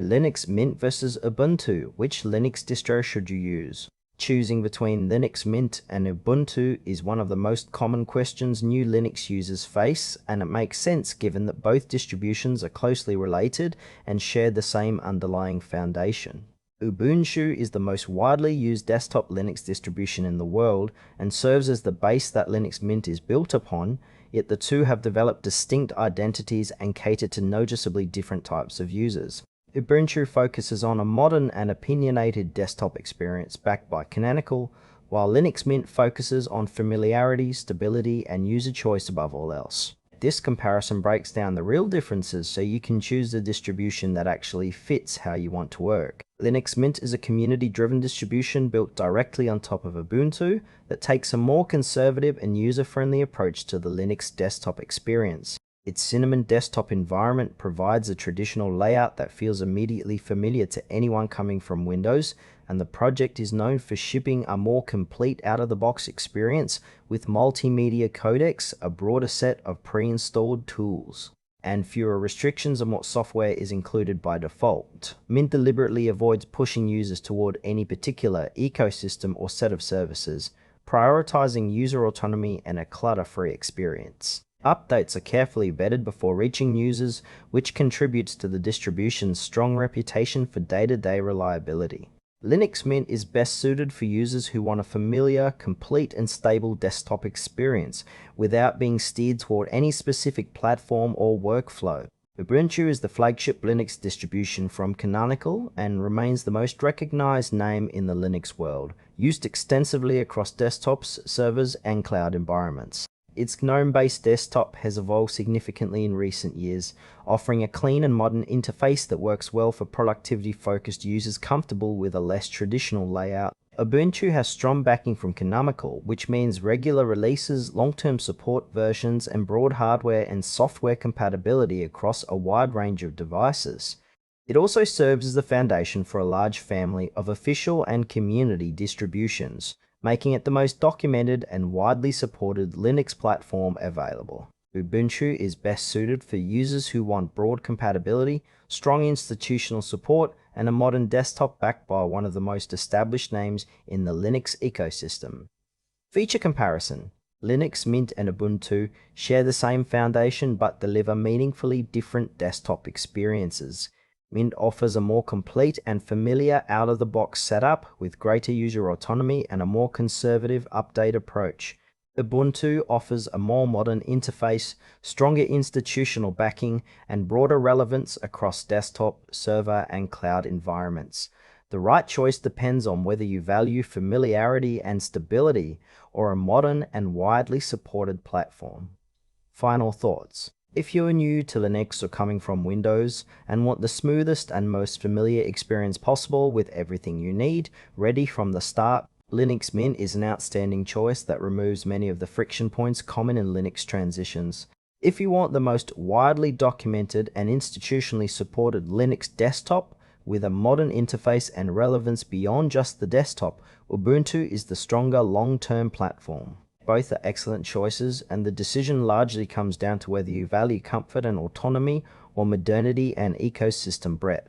Linux Mint versus Ubuntu. Which Linux distro should you use? Choosing between Linux Mint and Ubuntu is one of the most common questions new Linux users face, and it makes sense given that both distributions are closely related and share the same underlying foundation. Ubuntu is the most widely used desktop Linux distribution in the world and serves as the base that Linux Mint is built upon, yet the two have developed distinct identities and cater to noticeably different types of users. Ubuntu focuses on a modern and opinionated desktop experience backed by Canonical, while Linux Mint focuses on familiarity, stability, and user choice above all else. This comparison breaks down the real differences so you can choose the distribution that actually fits how you want to work. Linux Mint is a community-driven distribution built directly on top of Ubuntu that takes a more conservative and user-friendly approach to the Linux desktop experience. Its Cinnamon desktop environment provides a traditional layout that feels immediately familiar to anyone coming from Windows, and the project is known for shipping a more complete out-of-the-box experience with multimedia codecs, a broader set of pre-installed tools, and fewer restrictions on what software is included by default. Mint deliberately avoids pushing users toward any particular ecosystem or set of services, prioritizing user autonomy and a clutter-free experience. Updates are carefully vetted before reaching users, which contributes to the distribution's strong reputation for day-to-day reliability. Linux Mint is best suited for users who want a familiar, complete, and stable desktop experience without being steered toward any specific platform or workflow. Ubuntu is the flagship Linux distribution from Canonical and remains the most recognized name in the Linux world, used extensively across desktops, servers, and cloud environments. Its GNOME-based desktop has evolved significantly in recent years, offering a clean and modern interface that works well for productivity-focused users comfortable with a less traditional layout. Ubuntu has strong backing from Canonical, which means regular releases, long-term support versions, and broad hardware and software compatibility across a wide range of devices. It also serves as the foundation for a large family of official and community distributions, making it the most documented and widely supported Linux platform available. Ubuntu is best suited for users who want broad compatibility, strong institutional support, and a modern desktop backed by one of the most established names in the Linux ecosystem. Feature comparison. Linux Mint and Ubuntu share the same foundation but deliver meaningfully different desktop experiences. Mint offers a more complete and familiar out-of-the-box setup with greater user autonomy and a more conservative update approach. Ubuntu offers a more modern interface, stronger institutional backing, and broader relevance across desktop, server, and cloud environments. The right choice depends on whether you value familiarity and stability or a modern and widely supported platform. Final thoughts. If you are new to Linux or coming from Windows and want the smoothest and most familiar experience possible with everything you need, ready from the start, Linux Mint is an outstanding choice that removes many of the friction points common in Linux transitions. If you want the most widely documented and institutionally supported Linux desktop with a modern interface and relevance beyond just the desktop, Ubuntu is the stronger long-term platform. Both are excellent choices, and the decision largely comes down to whether you value comfort and autonomy or modernity and ecosystem breadth.